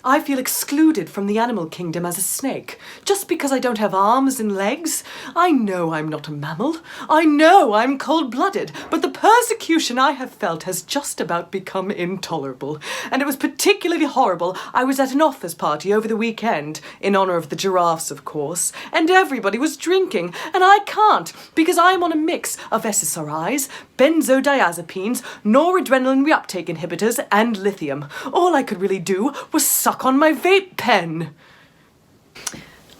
I feel excluded from the animal kingdom as a snake, just because I don't have arms and legs. I know I'm not a mammal. I know I'm cold-blooded, but the persecution I have felt has just about become intolerable. And it was particularly horrible. I was at an office party over the weekend, in honor of the giraffes, of course, and everybody was drinking, and I can't, because I'm on a mix of SSRIs, benzodiazepines, noradrenaline reuptake inhibitors, and lithium. All I could really do was suck on my vape pen.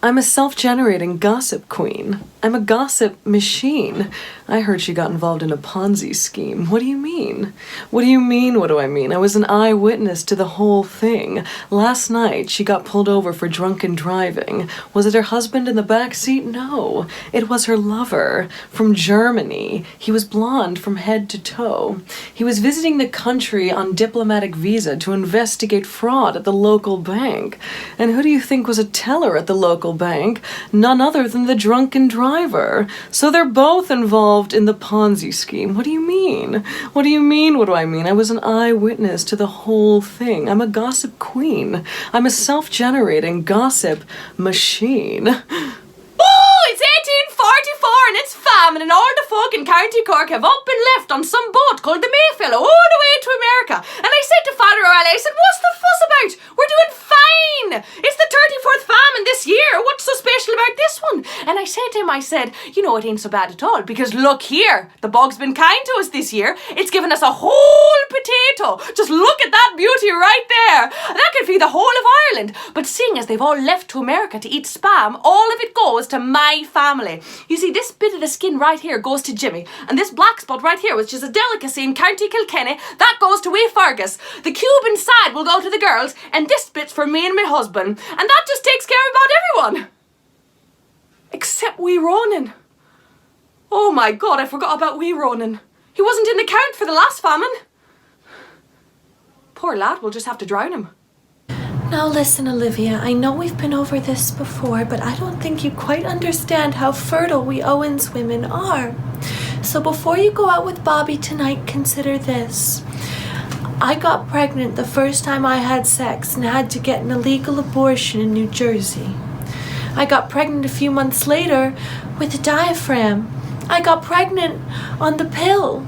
I'm a self-generating gossip queen. I'm a gossip machine. I heard she got involved in a Ponzi scheme. What do you mean? What do you mean, what do I mean? I was an eyewitness to the whole thing. Last night, she got pulled over for drunken driving. Was it her husband in the back seat? No. It was her lover from Germany. He was blonde from head to toe. He was visiting the country on diplomatic visa to investigate fraud at the local bank. And who do you think was a teller at the local bank? None other than the drunken driver. So they're both involved in the Ponzi scheme. What do you mean? What do you mean? What do I mean? I was an eyewitness to the whole thing. I'm a gossip queen. I'm a self-generating gossip machine. Oh, it's 1844 and it's famine and all the folk in County Cork have up and left on some boat called the Mayflower all the way to America. And I said to Father O'Reilly, I said, what's the fuss about? We're doing fine. It's the 34th famine this year. What's so special about this one? And I said to him, I said, you know, it ain't so bad at all because look here, the bog's been kind to us this year. It's given us a whole potato. Just look at that beauty right there. That could feed the whole of Ireland. But seeing as they've all left to America to eat spam, all of it goes to my family. You see, this bit of the skin right here goes to Jimmy, and this black spot right here, which is a delicacy in County Kilkenny, that goes to wee Fergus. The Cuban side will go to the girls, and this bit's for me and my husband, and that just takes care of about everyone. Except wee Ronan. Oh my God, I forgot about wee Ronan. He wasn't in the count for the last famine. Poor lad, we'll just have to drown him. Now listen, Olivia, I know we've been over this before, but I don't think you quite understand how fertile we Owens women are. So before you go out with Bobby tonight, consider this. I got pregnant the first time I had sex and had to get an illegal abortion in New Jersey. I got pregnant a few months later with a diaphragm. I got pregnant on the pill.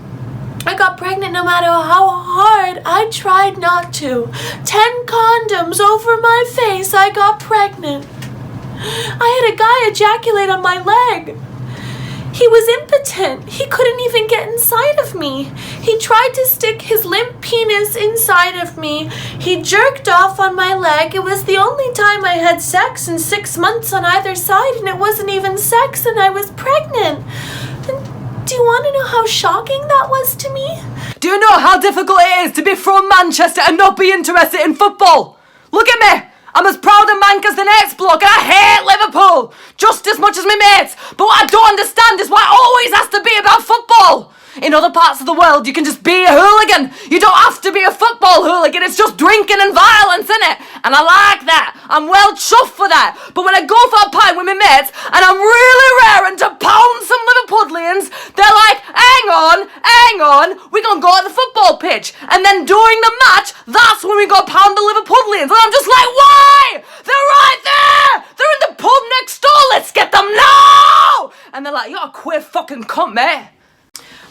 I got pregnant no matter how hard I tried not to. 10 condoms over my face, I got pregnant. I had a guy ejaculate on my leg. He was impotent. He couldn't even get inside of me. He tried to stick his limp penis inside of me. He jerked off on my leg. It was the only time I had sex in 6 months on either side, and it wasn't even sex, and I was pregnant. Do you want to know how shocking that was to me? Do you know how difficult it is to be from Manchester and not be interested in football? Look at me! I'm as proud of Manc as the next bloke, and I hate Liverpool just as much as my mates. But what I don't understand is why it always has to be about football. In other parts of the world, you can just be a hooligan. You don't have to be a football hooligan. It's just drinking and violence, innit? And I like that. I'm well chuffed for that. But when I go for a pint with my mates and I'm really raring to pound some Liverpudlians, they're like, hang on, we're going to go to the football pitch. And then during the match, that's when we go pound the Liverpudlians. And I'm just like, why? They're right there. They're in the pub next door. Let's get them now. And they're like, you're a queer fucking cunt, mate.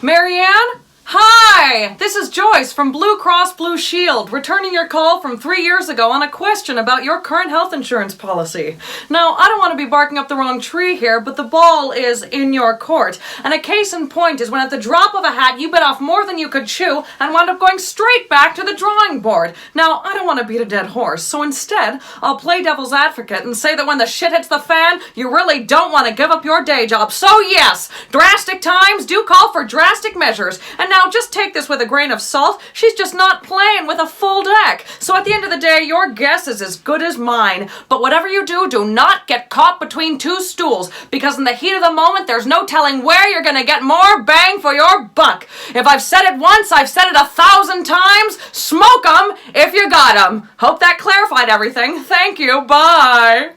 Marianne? Hi! This is Joyce from Blue Cross Blue Shield, returning your call from 3 years ago on a question about your current health insurance policy. Now, I don't want to be barking up the wrong tree here, but the ball is in your court. And a case in point is when at the drop of a hat you bit off more than you could chew and wound up going straight back to the drawing board. Now, I don't want to beat a dead horse, so instead, I'll play devil's advocate and say that when the shit hits the fan, you really don't want to give up your day job. So yes, drastic times do call for drastic measures. And now just take this with a grain of salt. She's just not playing with a full deck. So at the end of the day, your guess is as good as mine. But whatever you do, do not get caught between two stools, because in the heat of the moment, there's no telling where you're going to get more bang for your buck. If I've said it once, I've said it 1,000 times. Smoke 'em if you got 'em. Hope that clarified everything. Thank you. Bye.